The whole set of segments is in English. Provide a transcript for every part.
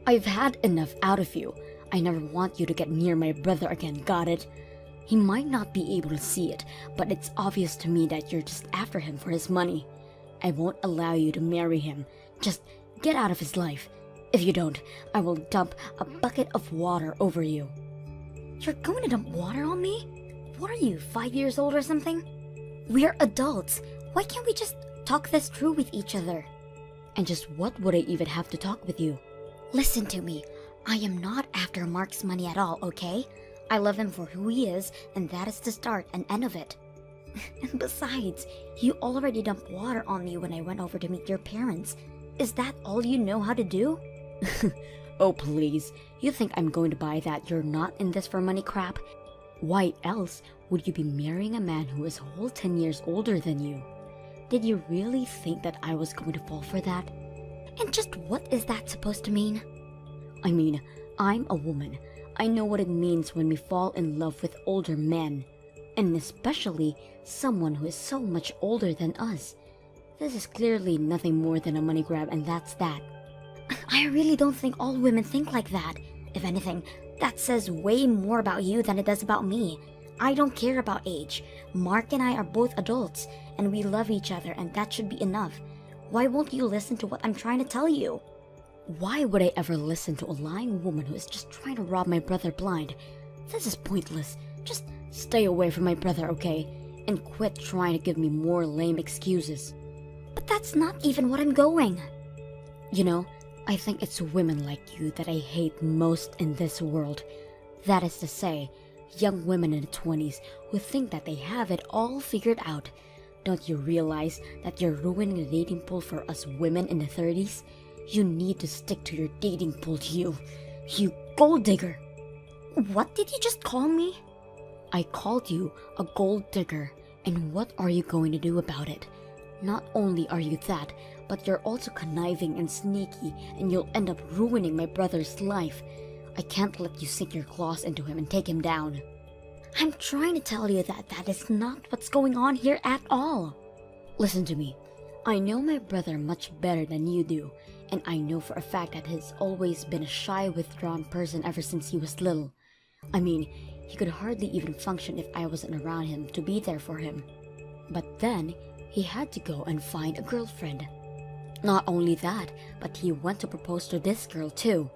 I've had enough out of you. I never want you to get near my brother again, got it? He might not be able to see it, but it's obvious to me that you're just after him for his money. I won't allow you to marry him. Just get out of his life. If you don't, I will dump a bucket of water over you. You're going to dump water on me? What are you, 5 years old or something? We're adults. Why can't we just talk this through with each other? And just what would I even have to talk with you? Listen to me. I am not after Mark's money at all, okay? I love him for who he is, and that is the start and end of it. And besides, you already dumped water on me when I went over to meet your parents. Is that all you know how to do? Oh please, you think I'm going to buy that you're not in this for money crap? Why else would you be marrying a man who is a whole 10 years older than you? Did you really think that I was going to fall for that? And just what is that supposed to mean? I mean, I'm a woman. I know what it means when we fall in love with older men, and especially someone who is so much older than us. This is clearly nothing more than a money grab, and that's that. I really don't think all women think like that. If anything, that says way more about you than it does about me. I don't care about age. Mark and I are both adults, and we love each other, and that should be enough. Why won't you listen to what I'm trying to tell you? Why would I ever listen to a lying woman who is just trying to rob my brother blind? This is pointless. Just stay away from my brother, okay? And quit trying to give me more lame excuses. But that's not even what I'm going. You know, I think it's women like you that I hate most in this world. That is to say, young women in the 20s who think that they have it all figured out. Don't you realize that you're ruining the dating pool for us women in the 30s? You need to stick to your dating pool, you gold digger. What did you just call me? I called you a gold digger, and what are you going to do about it? Not only are you that, but you're also conniving and sneaky, and you'll end up ruining my brother's life. I can't let you sink your claws into him and take him down. I'm trying to tell you that that is not what's going on here at all. Listen to me. I know my brother much better than you do, and I know for a fact that he's always been a shy, withdrawn person ever since he was little. I mean, he could hardly even function if I wasn't around him to be there for him. But then, he had to go and find a girlfriend. Not only that, but he went to propose to this girl too.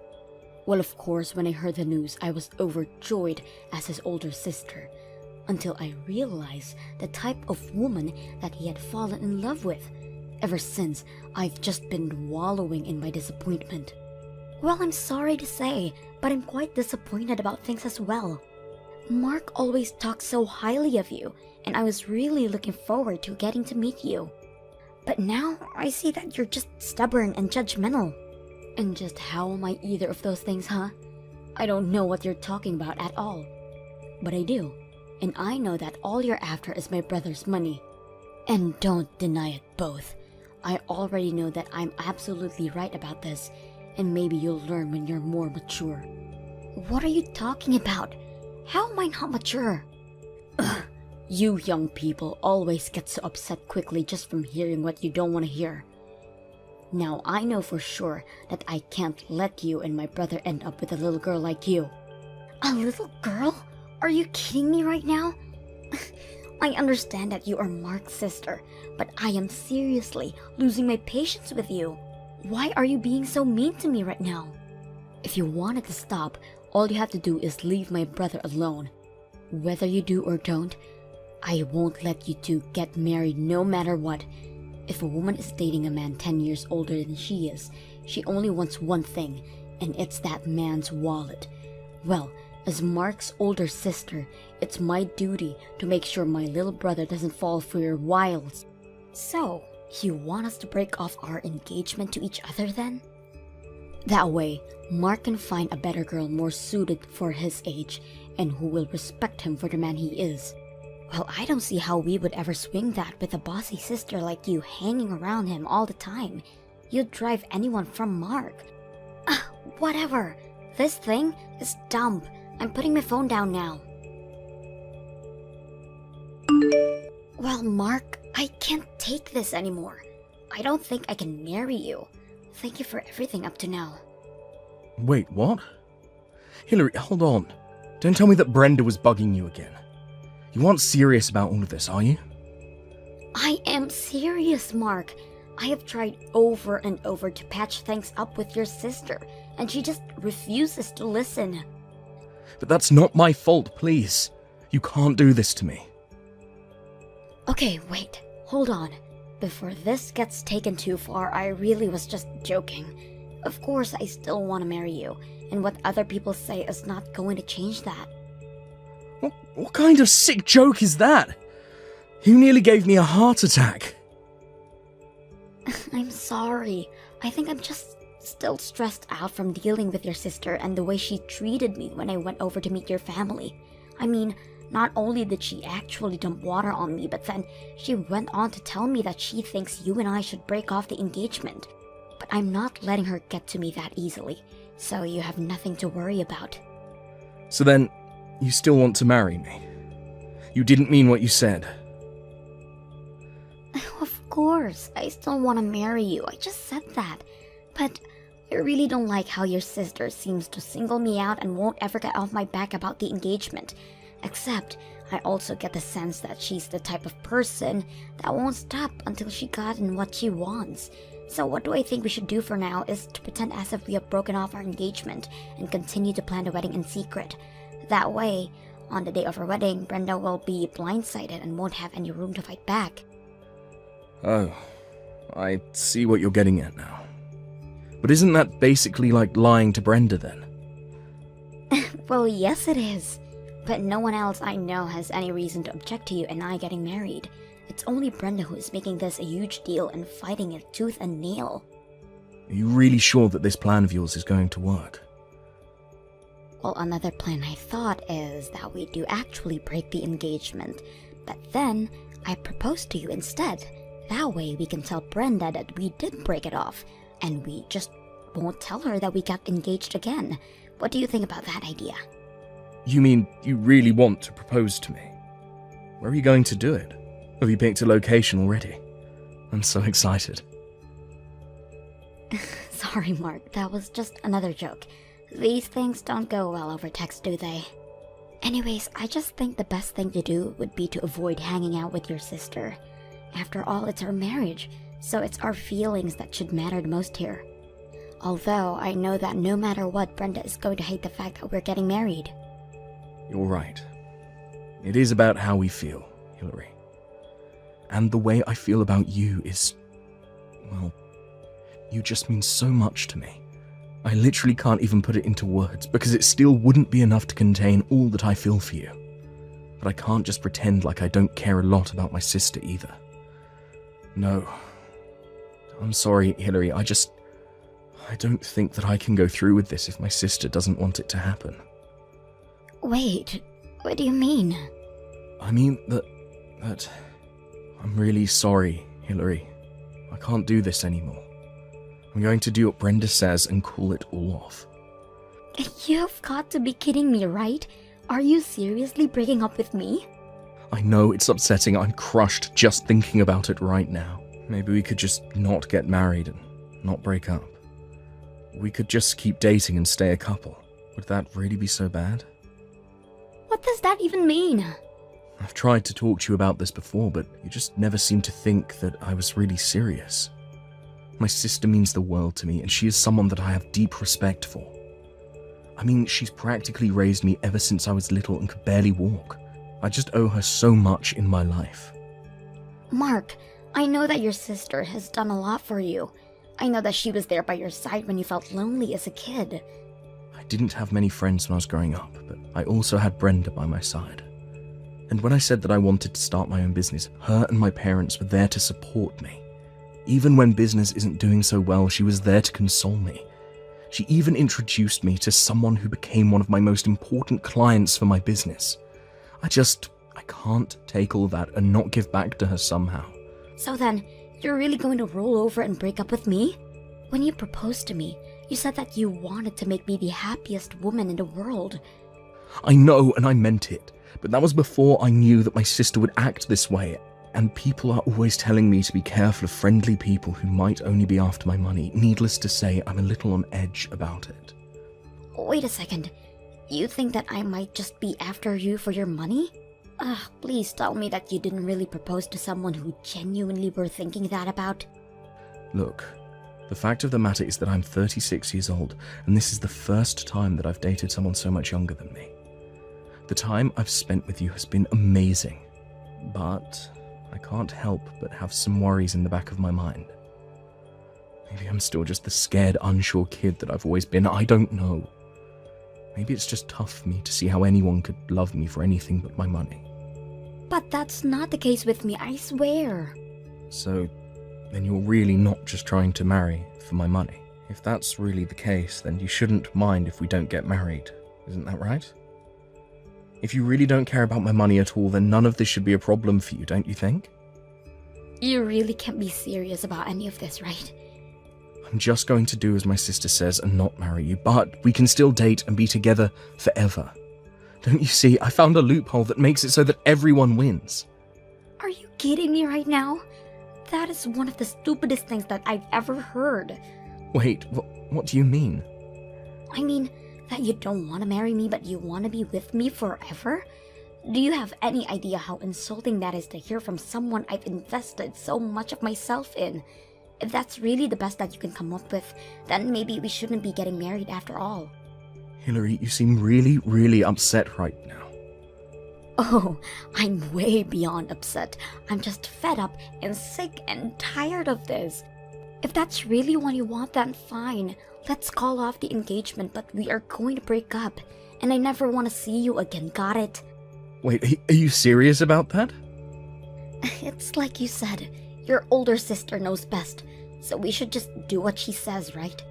Well, of course, when I heard the news, I was overjoyed as his older sister, until I realized the type of woman that he had fallen in love with. Ever since, I've just been wallowing in my disappointment. Well, I'm sorry to say, but I'm quite disappointed about things as well. Mark always talks so highly of you, and I was really looking forward to getting to meet you. But now, I see that you're just stubborn and judgmental. And just how am I either of those things, huh? I don't know what you're talking about at all. But I do, and I know that all you're after is my brother's money. And don't deny it both. I already know that I'm absolutely right about this, and maybe you'll learn when you're more mature. What are you talking about? How am I not mature? Ugh, you young people always get so upset quickly just from hearing what you don't want to hear. Now I know for sure that I can't let you and my brother end up with a little girl like you. A little girl? Are you kidding me right now? I understand that you are Mark's sister, but I am seriously losing my patience with you. Why are you being so mean to me right now? If you want it to stop, all you have to do is leave my brother alone. Whether you do or don't, I won't let you two get married no matter what. If a woman is dating a man 10 years older than she is, she only wants one thing, and it's that man's wallet. Well, as Mark's older sister, it's my duty to make sure my little brother doesn't fall for your wiles. So, you want us to break off our engagement to each other then? That way, Mark can find a better girl more suited for his age, and who will respect him for the man he is. Well, I don't see how we would ever swing that with a bossy sister like you hanging around him all the time. You'd drive anyone from Mark. Whatever. This thing is dumb. I'm putting my phone down now. Well, Mark, I can't take this anymore. I don't think I can marry you. Thank you for everything up to now. Wait, what? Hillary, hold on. Don't tell me that Brenda was bugging you again. You aren't serious about all of this, are you? I am serious, Mark. I have tried over and over to patch things up with your sister, and she just refuses to listen. But that's not my fault, please. You can't do this to me. Okay, wait. Hold on. Before this gets taken too far, I really was just joking. Of course, I still want to marry you, and what other people say is not going to change that. What kind of sick joke is that? You nearly gave me a heart attack. I'm sorry. I think I'm just still stressed out from dealing with your sister and the way she treated me when I went over to meet your family. I mean, not only did she actually dump water on me, but then she went on to tell me that she thinks you and I should break off the engagement. But I'm not letting her get to me that easily, so you have nothing to worry about. So then, you still want to marry me? You didn't mean what you said. Of course, I still want to marry you. I just said that. But I really don't like how your sister seems to single me out and won't ever get off my back about the engagement. Except, I also get the sense that she's the type of person that won't stop until she gotten what she wants. So what do I think we should do for now is to pretend as if we have broken off our engagement and continue to plan the wedding in secret. That way, on the day of our wedding, Brenda will be blindsided and won't have any room to fight back. Oh, I see what you're getting at now. But isn't that basically like lying to Brenda then? Well, yes it is. But no one else I know has any reason to object to you and I getting married. It's only Brenda who is making this a huge deal and fighting it tooth and nail. Are you really sure that this plan of yours is going to work? Well, another plan I thought is that we do actually break the engagement, but then I propose to you instead. That way we can tell Brenda that we did break it off, and we just won't tell her that we got engaged again. What do you think about that idea? You mean you really want to propose to me? Where are you going to do it? Have you picked a location already? I'm so excited. Sorry, Mark, that was just another joke. These things don't go well over text, do they? Anyways, I just think the best thing to do would be to avoid hanging out with your sister. After all, it's our marriage, so it's our feelings that should matter the most here. Although, I know that no matter what, Brenda is going to hate the fact that we're getting married. You're right. It is about how we feel, Hillary. And the way I feel about you is... well, you just mean so much to me. I literally can't even put it into words, because it still wouldn't be enough to contain all that I feel for you. But I can't just pretend like I don't care a lot about my sister either. No. I'm sorry, Hillary, I don't think that I can go through with this if my sister doesn't want it to happen. Wait, what do you mean? I mean that... I'm really sorry, Hillary. I can't do this anymore. I'm going to do what Brenda says and call it all off. You've got to be kidding me, right? Are you seriously breaking up with me? I know it's upsetting. I'm crushed just thinking about it right now. Maybe we could just not get married and not break up. We could just keep dating and stay a couple. Would that really be so bad? What does that even mean? I've tried to talk to you about this before, but you just never seemed to think that I was really serious. My sister means the world to me, and she is someone that I have deep respect for. I mean, she's practically raised me ever since I was little and could barely walk. I just owe her so much in my life. Mark, I know that your sister has done a lot for you. I know that she was there by your side when you felt lonely as a kid. I didn't have many friends when I was growing up, but I also had Brenda by my side. And when I said that I wanted to start my own business, her and my parents were there to support me. Even when business isn't doing so well, she was there to console me. She even introduced me to someone who became one of my most important clients for my business. I can't take all that and not give back to her somehow. So then, you're really going to roll over and break up with me? When you proposed to me, you said that you wanted to make me the happiest woman in the world. I know, and I meant it. But that was before I knew that my sister would act this way. And people are always telling me to be careful of friendly people who might only be after my money. Needless to say, I'm a little on edge about it. Wait a second. You think that I might just be after you for your money? Please tell me that you didn't really propose to someone who genuinely were thinking that about. Look, the fact of the matter is that I'm 36 years old, and this is the first time that I've dated someone so much younger than me. The time I've spent with you has been amazing, but I can't help but have some worries in the back of my mind. Maybe I'm still just the scared, unsure kid that I've always been. I don't know. Maybe it's just tough for me to see how anyone could love me for anything but my money. But that's not the case with me, I swear. So, then you're really not just trying to marry for my money? If that's really the case, then you shouldn't mind if we don't get married, isn't that right? If you really don't care about my money at all, then none of this should be a problem for you, don't you think? You really can't be serious about any of this, right? I'm just going to do as my sister says and not marry you, but we can still date and be together forever. Don't you see, I found a loophole that makes it so that everyone wins. Are you kidding me right now? That is one of the stupidest things that I've ever heard. Wait, what do you mean? I mean, that you don't want to marry me but you want to be with me forever? Do you have any idea how insulting that is to hear from someone I've invested so much of myself in? If that's really the best that you can come up with, then maybe we shouldn't be getting married after all. Hillary, you seem really, really upset right now. Oh, I'm way beyond upset. I'm just fed up and sick and tired of this. If that's really what you want, then fine. Let's call off the engagement, but we are going to break up. And I never want to see you again, got it? Wait, are you serious about that? It's like you said, your older sister knows best, so we should just do what she says, right?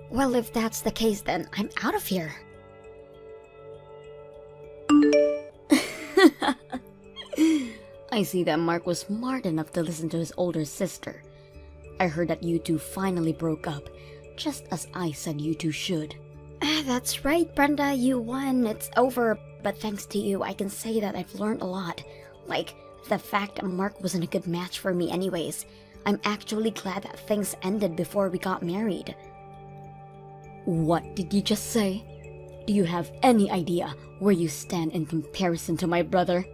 Well, if that's the case, then I'm out of here. I see that Mark was smart enough to listen to his older sister. I heard that you two finally broke up, just as I said you two should. That's right, Brenda, you won. It's over. But thanks to you, I can say that I've learned a lot. Like, the fact that Mark wasn't a good match for me anyways. I'm actually glad that things ended before we got married. What did you just say? Do you have any idea where you stand in comparison to my brother?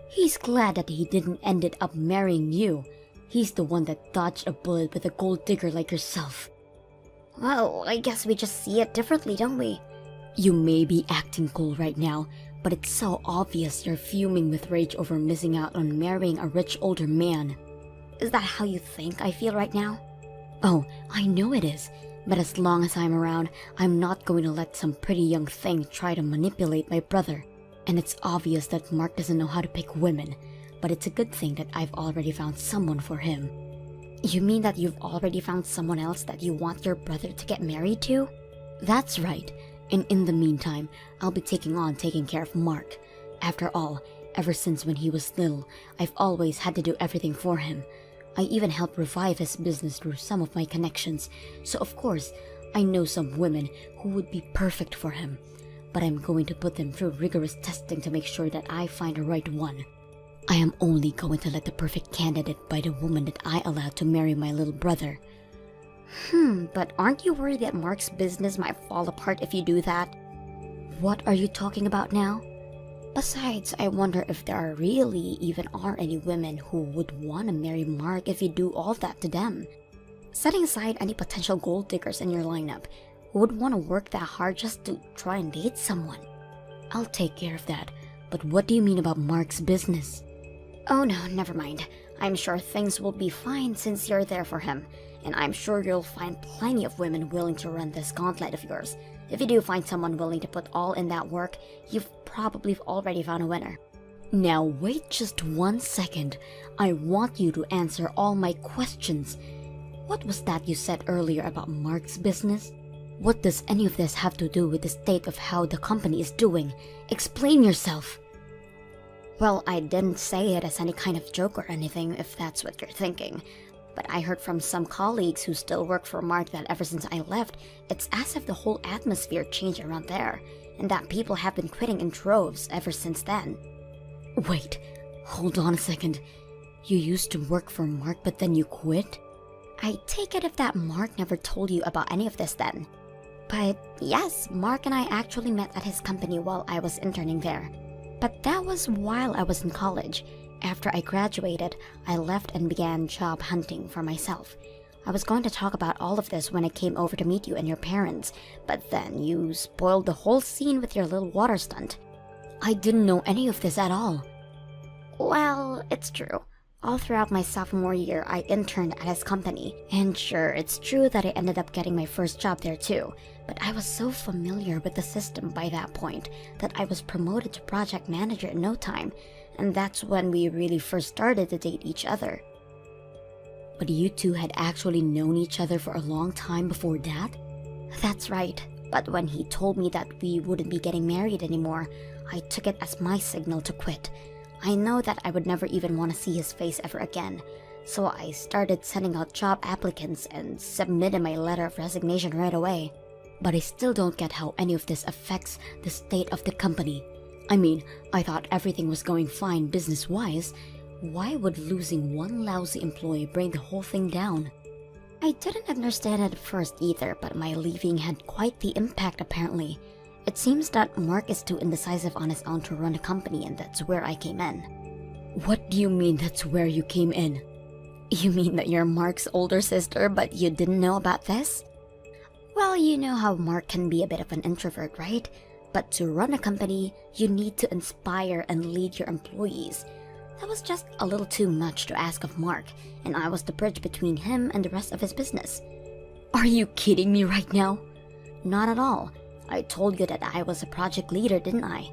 He's glad that he didn't ended up marrying you. He's the one that dodged a bullet with a gold digger like yourself. Well, I guess we just see it differently, don't we? You may be acting cool right now, but it's so obvious you're fuming with rage over missing out on marrying a rich older man. Is that how you think I feel right now? Oh, I know it is. But as long as I'm around, I'm not going to let some pretty young thing try to manipulate my brother. And it's obvious that Mark doesn't know how to pick women, but it's a good thing that I've already found someone for him. You mean that you've already found someone else that you want your brother to get married to? That's right, and in the meantime, I'll be taking care of Mark. After all, ever since when he was little, I've always had to do everything for him. I even helped revive his business through some of my connections, so of course, I know some women who would be perfect for him. But I'm going to put them through rigorous testing to make sure that I find the right one. I am only going to let the perfect candidate by the woman that I allowed to marry my little brother. But aren't you worried that Mark's business might fall apart if you do that? What are you talking about now? Besides, I wonder if there really even are any women who would want to marry Mark if you do all that to them. Setting aside any potential gold diggers in your lineup, who would want to work that hard just to try and date someone? I'll take care of that, but what do you mean about Mark's business? Oh no, never mind. I'm sure things will be fine since you're there for him, and I'm sure you'll find plenty of women willing to run this gauntlet of yours. If you do find someone willing to put all in that work, you've probably already found a winner. Now wait just 1 second. I want you to answer all my questions. What was that you said earlier about Mark's business? What does any of this have to do with the state of how the company is doing? Explain yourself. Well, I didn't say it as any kind of joke or anything, if that's what you're thinking. But I heard from some colleagues who still work for Mark that ever since I left, it's as if the whole atmosphere changed around there, and that people have been quitting in droves ever since then. Wait, hold on a second. You used to work for Mark, but then you quit? I take it if that Mark never told you about any of this then. But yes, Mark and I actually met at his company while I was interning there. But that was while I was in college. After I graduated, I left and began job hunting for myself. I was going to talk about all of this when I came over to meet you and your parents, but then you spoiled the whole scene with your little water stunt. I didn't know any of this at all. Well, it's true. All throughout my sophomore year, I interned at his company. And sure, it's true that I ended up getting my first job there too. But I was so familiar with the system by that point that I was promoted to project manager in no time. And that's when we really first started to date each other. But you two had actually known each other for a long time before that? That's right. But when he told me that we wouldn't be getting married anymore, I took it as my signal to quit. I know that I would never even want to see his face ever again, so I started sending out job applicants and submitted my letter of resignation right away. But I still don't get how any of this affects the state of the company. I mean, I thought everything was going fine business-wise. Why would losing one lousy employee bring the whole thing down? I didn't understand it at first either, but my leaving had quite the impact apparently. It seems that Mark is too indecisive on his own to run a company, and that's where I came in. What do you mean that's where you came in? You mean that you're Mark's older sister, but you didn't know about this? Well, you know how Mark can be a bit of an introvert, right? But to run a company, you need to inspire and lead your employees. That was just a little too much to ask of Mark, and I was the bridge between him and the rest of his business. Are you kidding me right now? Not at all. I told you that I was a project leader, didn't I?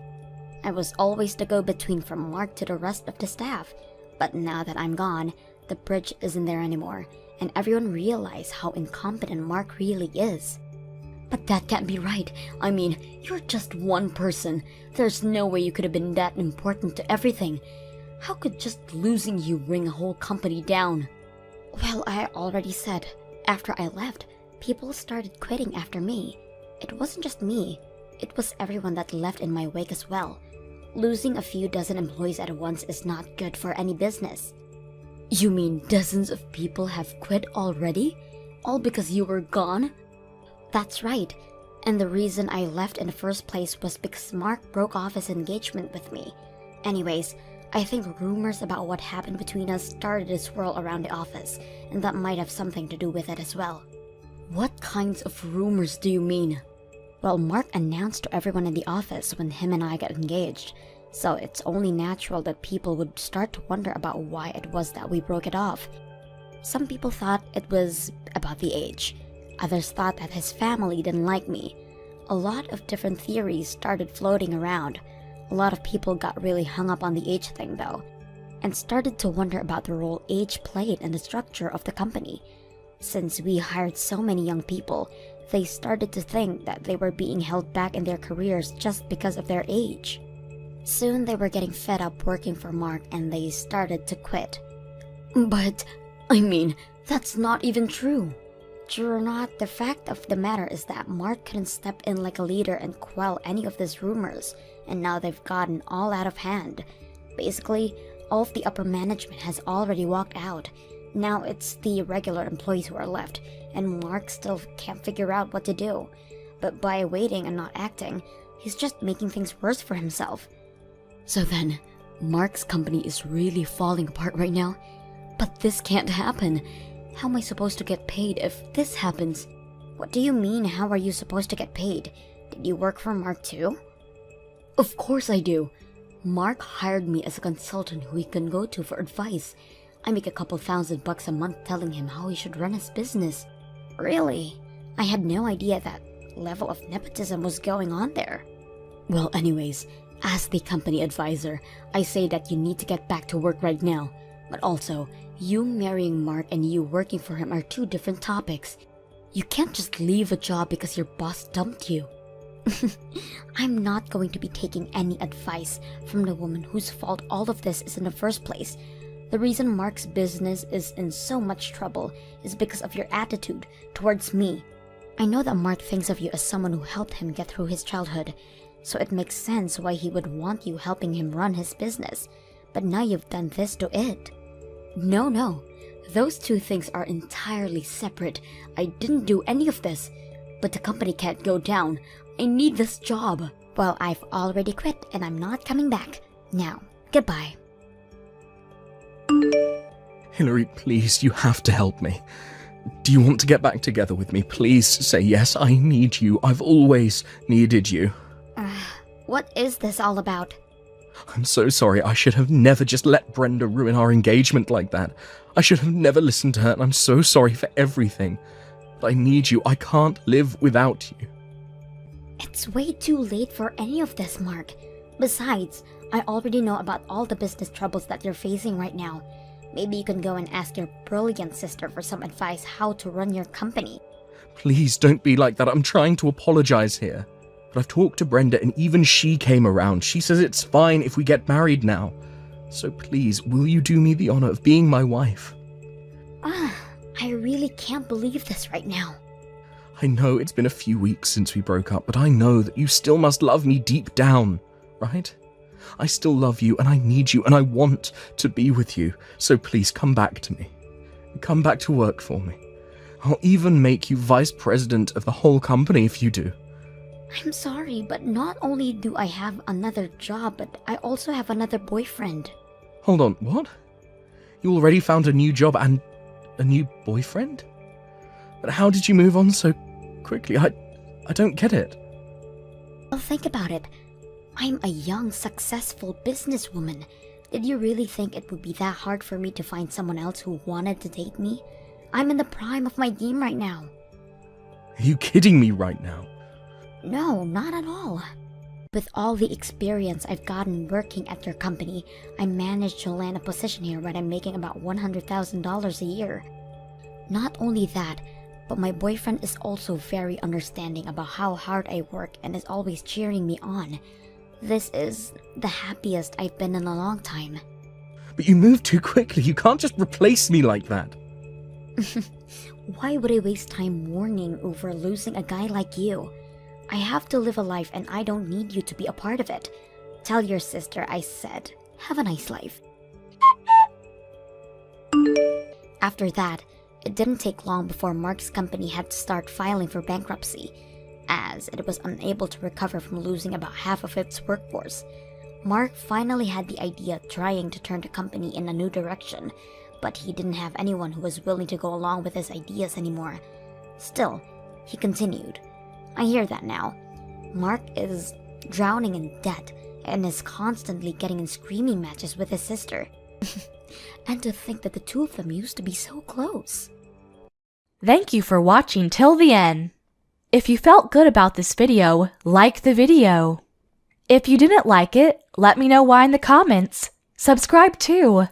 I was always the go-between from Mark to the rest of the staff. But now that I'm gone, the bridge isn't there anymore, and everyone realized how incompetent Mark really is. But that can't be right. I mean, you're just one person. There's no way you could have been that important to everything. How could just losing you bring a whole company down? Well, I already said, after I left, people started quitting after me. It wasn't just me, it was everyone that left in my wake as well. Losing a few dozen employees at once is not good for any business. You mean dozens of people have quit already? All because you were gone? That's right, and the reason I left in the first place was because Mark broke off his engagement with me. Anyways, I think rumors about what happened between us started to swirl around the office, and that might have something to do with it as well. What kinds of rumors do you mean? Well, Mark announced to everyone in the office when him and I got engaged, so it's only natural that people would start to wonder about why it was that we broke it off. Some people thought it was about the age. Others thought that his family didn't like me. A lot of different theories started floating around. A lot of people got really hung up on the age thing though, and started to wonder about the role age played in the structure of the company. Since we hired so many young people, they started to think that they were being held back in their careers just because of their age. Soon they were getting fed up working for Mark and they started to quit. But, I mean, that's not even true. True or not, the fact of the matter is that Mark couldn't step in like a leader and quell any of these rumors, and now they've gotten all out of hand. Basically, all of the upper management has already walked out. Now it's the regular employees who are left, and Mark still can't figure out what to do. But by waiting and not acting, he's just making things worse for himself. So then, Mark's company is really falling apart right now? But this can't happen. How am I supposed to get paid if this happens? What do you mean, how are you supposed to get paid? Did you work for Mark too? Of course I do. Mark hired me as a consultant who he can go to for advice. I make a couple $1,000 a month telling him how he should run his business. Really? I had no idea that level of nepotism was going on there. Well, anyways, as the company advisor, I say that you need to get back to work right now. But also, you marrying Mark and you working for him are two different topics. You can't just leave a job because your boss dumped you. I'm not going to be taking any advice from the woman whose fault all of this is in the first place. The reason Mark's business is in so much trouble is because of your attitude towards me. I know that Mark thinks of you as someone who helped him get through his childhood, so it makes sense why he would want you helping him run his business. But now you've done this to it. No. Those two things are entirely separate. I didn't do any of this. but the company can't go down. I need this job. Well, I've already quit and I'm not coming back. Now, goodbye. Hillary, please, you have to help me. Do you want to get back together with me? Please say yes. I need you. I've always needed you. What is this all about? I'm so sorry. I should have never just let Brenda ruin our engagement like that. I should have never listened to her, and I'm so sorry for everything. But I need you. I can't live without you. It's way too late for any of this, Mark. Besides, I already know about all the business troubles that you're facing right now. Maybe you can go and ask your brilliant sister for some advice how to run your company. Please don't be like that. I'm trying to apologize here. But I've talked to Brenda and even she came around. She says it's fine if we get married now. So please, will you do me the honor of being my wife? I really can't believe this right now. I know it's been a few weeks since we broke up, but I know that you still must love me deep down, right? I still love you and I need you and I want to be with you. So please come back to me. Come back to work for me. I'll even make you vice president of the whole company if you do. I'm sorry, but not only do I have another job, but I also have another boyfriend. Hold on, what? You already found a new job and a new boyfriend? But how did you move on so quickly? I don't get it. Well, think about it. I'm a young, successful businesswoman. Did you really think it would be that hard for me to find someone else who wanted to date me? I'm in the prime of my game right now. Are you kidding me right now? No, not at all. With all the experience I've gotten working at your company, I managed to land a position here where I'm making about $100,000 a year. Not only that, but my boyfriend is also very understanding about how hard I work and is always cheering me on. This is the happiest I've been in a long time. But you moved too quickly. You can't just replace me like that. Why would I waste time mourning over losing a guy like you? I have to live a life and I don't need you to be a part of it. Tell your sister I said, have a nice life. After that, it didn't take long before Mark's company had to start filing for bankruptcy, as it was unable to recover from losing about half of its workforce. Mark finally had the idea of trying to turn the company in a new direction, but he didn't have anyone who was willing to go along with his ideas anymore. Still, he continued. I hear that now. Mark is drowning in debt and is constantly getting in screaming matches with his sister. And to think that the two of them used to be so close. Thank you for watching till the end. If you felt good about this video, like the video. If you didn't like it, let me know why in the comments. Subscribe too.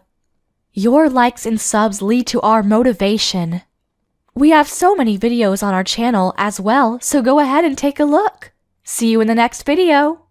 Your likes and subs lead to our motivation. We have so many videos on our channel as well, so go ahead and take a look. See you in the next video.